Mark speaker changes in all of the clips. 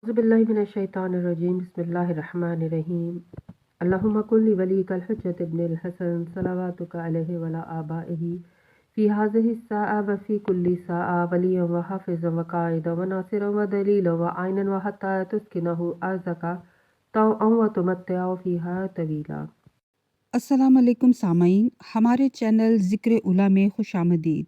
Speaker 1: अज़ुबिल्लाहिमिनश्शैतानिर्रजीम बिस्मिल्लाहिर्रहमानिर्रहीम अल्लाहुम्मा कुल्ली वलीकल हुज्जत इब्निल हसन सलवातुका अलैहि वला आबाइही फ़ी हाज़िहि स्साअ व फ़ी कुल्ली साअ वलिय्यन व हाफ़िज़न व क़ाइदन व नासिरन व दलीलन व आइनन व हत्ता तुस्किनहु अर्ज़का तौअन व तुमत्तिअहु फ़ीहा तवीला।
Speaker 2: अस्सलाम वालेकुम सामाईन, हमारे चैनल ज़िक्र उला में खुशामदीद।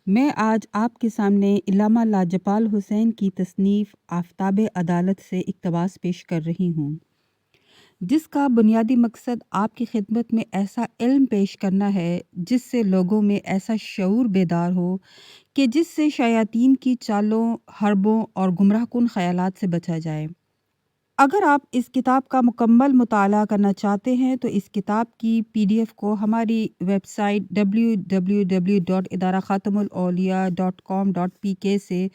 Speaker 2: मैं आज आपके सामने इल्लामा लाजपाल हुसैन की तसनीफ़ आफ़ताब अदालत से इक़्तिबास पेश कर रही हूँ, जिसका बुनियादी मकसद आपकी खिदमत में ऐसा इल्म पेश करना है जिससे लोगों में ऐसा शऊर बेदार हो कि जिससे शयातीन की चालों, हरबों और गुमराहकुन ख़यालात से बचा जाए। अगर आप इस किताब का मुकम्मल मुताला करना चाहते हैं तो इस किताब की PDF को हमारी वेबसाइट www.idarakhatamulauliya.com.pk से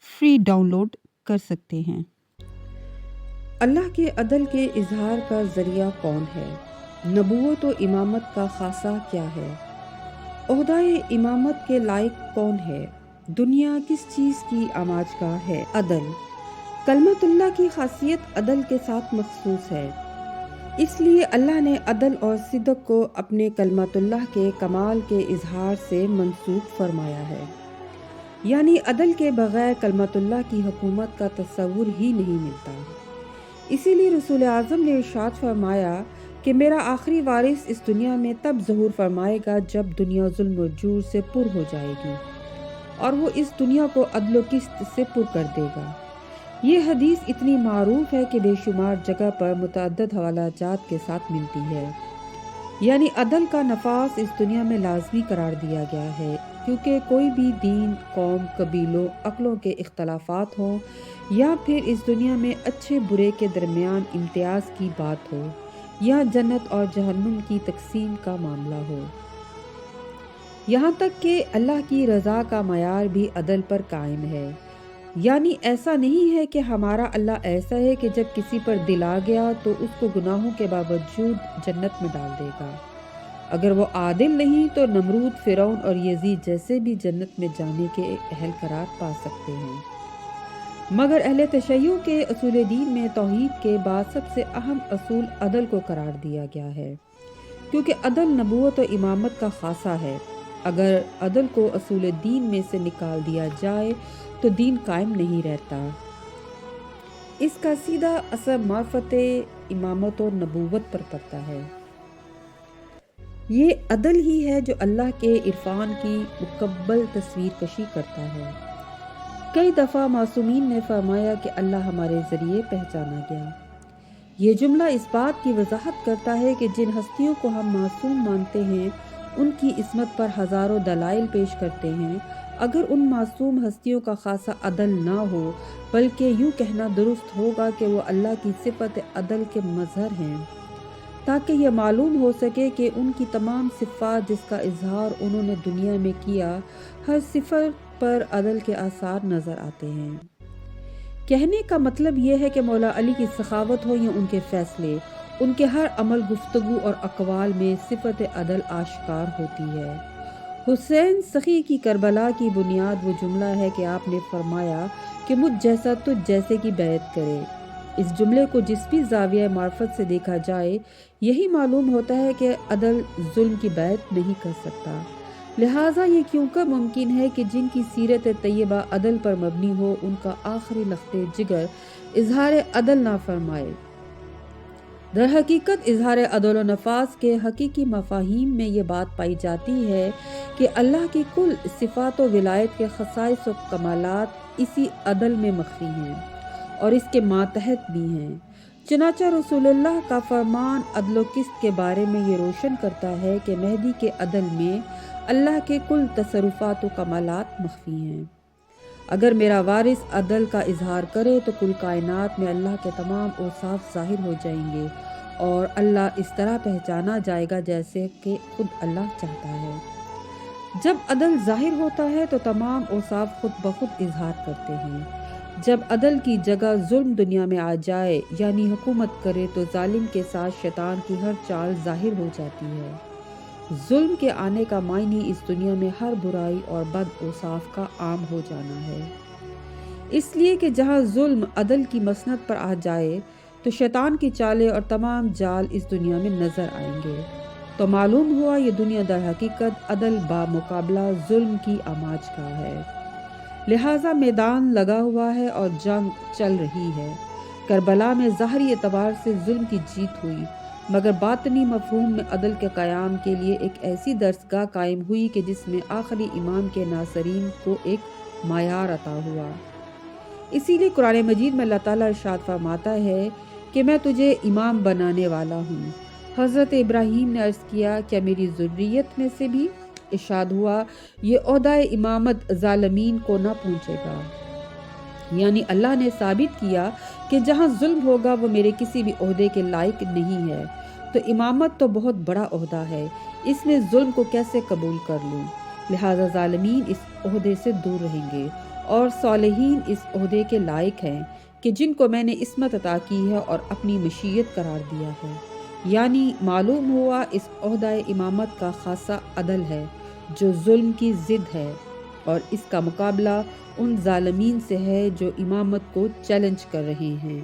Speaker 2: फ्री डाउनलोड कर सकते हैं। अल्लाह के अदल के इजहार का ज़रिया कौन है? नबूवत व इमामत का खासा क्या है? ओहदाए इमामत के लायक कौन है? दुनिया किस चीज़ की आमाज का है? अदल। कलमतुल्लाह की खासियत अदल के साथ मखसूस है, इसलिए अल्लाह ने अदल और सिद्क़ को अपने कलमतुल्लाह के कमाल के इजहार से मंसूब फरमाया है। यानी अदल के बगैर कलमतुल्लाह की हुकूमत का तस्वुर ही नहीं मिलता। इसीलिए रसूल आज़म ने इरशाद फरमाया कि मेरा आखिरी वारिस इस दुनिया में तब ज़हूर फरमाएगा जब दुनिया जुल्म व जूर से पुर हो जाएगी और वो इस दुनिया को अदल व किस्त से पुर कर देगा। ये हदीस इतनी मारूफ है कि बेशुमार जगह पर मुतअद्दिद हवालाजात के साथ मिलती है। यानी अदल का नफास इस दुनिया में लाजमी करार दिया गया है, क्योंकि कोई भी दीन, कौम, कबीलों, अक्लों के इख्तलाफात हों या फिर इस दुनिया में अच्छे बुरे के दरमियान इम्तियाज़ की बात हो या जन्नत और जहन्नुम की तकसीम का मामला हो, यहाँ तक कि अल्लाह की रज़ा का मयार भी अदल पर कायम है। यानी ऐसा नहीं है कि हमारा अल्लाह ऐसा है कि जब किसी पर दिल आ गया तो उसको गुनाहों के बावजूद जन्नत में डाल देगा। अगर वो आदिल नहीं तो नमरूद, फिरौन और यजीद जैसे भी जन्नत में जाने के अहल करार पा सकते हैं। मगर अहले तशय्युअ के असूल दीन में तौहीद के बाद सबसे अहम असूल अदल को करार दिया गया है, क्योंकि अदल नबूवत और इमामत का खासा है। अगर अदल को असूल दीन में से निकाल दिया जाए तो दीन कायम नहीं रहता। इसका सीधा असर मार्फत इमामत और नबूवत पर पड़ता है। ये अदल ही है जो अल्लाह के इरफान की मुकम्मल तस्वीर कशी करता है। कई दफ़ा मासूमीन ने फरमाया कि अल्लाह हमारे ज़रिए पहचाना गया। ये जुमला इस बात की वजाहत करता है कि जिन हस्तियों को हम मासूम मानते हैं उनकी इस्मत पर हज़ारों दलाइल पेश करते हैं। अगर उन मासूम हस्तियों का खासा अदल ना हो, बल्कि यूँ कहना दुरुस्त होगा कि वो अल्लाह की सिफत अदल के मज़हर हैं, ताकि यह मालूम हो सके कि उनकी तमाम सिफ़ात जिसका इजहार उन्होंने दुनिया में किया, हर सिफत पर अदल के आसार नज़र आते हैं। कहने का मतलब यह है कि मौला अली की सखावत हो या उनके फ़ैसले, उनके हर अमल, गुफ्तगू और अक़वाल में सिफत अदल आश्कार होती है। हुसैन सखी की करबला की बुनियाद वो जुमला है कि आपने फरमाया कि मुझ जैसा तुझ जैसे की बैत करे। इस जुमले को जिस भी ज़ाविया मार्फत से देखा जाए, यही मालूम होता है कि अदल जुल्म की बैत नहीं कर सकता। लिहाजा ये क्यों कर मुमकिन है कि जिनकी सीरत तैयबा अदल पर मबनी हो, उनका आखिरी लख्ते जिगर इजहार अदल ना फरमाए। दर हकीकत इजहार अदल व नफास के हकीकी मफाहीम में ये बात पाई जाती है कि अल्लाह की कुल सिफ़ात व विलायत के खसाइस व कमालात इसी अदल में मख्फी हैं और इसके मातहत भी हैं। चनाचा रसूलुल्लाह का फरमान अदल व किस्त के बारे में ये रोशन करता है कि मेहदी के अदल में अल्लाह के कुल तसरुफ़ात व कमालात मख्फी हैं। अगर मेरा वारिस अदल का इजहार करे तो कुल कायनात में अल्लाह के तमाम औसाफ ज़ाहिर हो जाएंगे और अल्लाह इस तरह पहचाना जाएगा जैसे कि खुद अल्लाह चाहता है। जब अदल ज़ाहिर होता है तो तमाम औसाफ खुद ब खुद इजहार करते हैं। जब अदल की जगह जुल्म दुनिया में आ जाए, यानी हुकूमत करे, तो जालिम के साथ शैतान की हर चाल ज़ाहिर हो जाती है। जुल्म के आने का मायने इस दुनिया में हर बुराई और बद औसाफ का आम हो जाना है। اس لیے کہ جہاں ظلم عدل کی مسند پر آ جائے تو شیطان کی چالیں اور تمام جال اس دنیا میں نظر آئیں گے، تو معلوم ہوا یہ دنیا در حقیقت عدل بامقابلہ ظلم کی آماج گاہ ہے۔ لہٰذا میدان لگا ہوا ہے اور جنگ چل رہی ہے۔ کربلا میں ظاہری اعتبار سے ظلم کی جیت ہوئی، مگر باطنی مفہوم میں عدل کے قیام کے لیے ایک ایسی درسگاہ قائم ہوئی کہ جس میں آخری امام کے ناصرین کو ایک معیار عطا ہوا۔ اسی لیے قرآن مجید میں اللہ تعالیٰ ارشاد فرماتا ہے کہ میں تجھے امام بنانے والا ہوں۔ حضرت ابراہیم نے عرض کیا کیا میری ذریت میں سے بھی؟ ارشاد ہوا یہ عہدہ امامت ظالمین کو نہ پہنچے گا، یعنی اللہ نے ثابت کیا کہ جہاں ظلم ہوگا وہ میرے کسی بھی عہدے کے لائق نہیں ہے، تو امامت تو بہت بڑا عہدہ ہے، اس میں ظلم کو کیسے قبول کر لوں؟ لہٰذا ظالمین اس عہدے سے دور رہیں گے اور صالحین اس عہدے کے لائق ہیں کہ جن کو میں نے عصمت عطا کی ہے اور اپنی مشیت قرار دیا ہے۔ یعنی معلوم ہوا اس عہدہ امامت کا خاصہ عدل ہے جو ظلم کی ضد ہے، اور اس کا مقابلہ ان ظالمین سے ہے جو امامت کو چیلنج کر رہے ہیں۔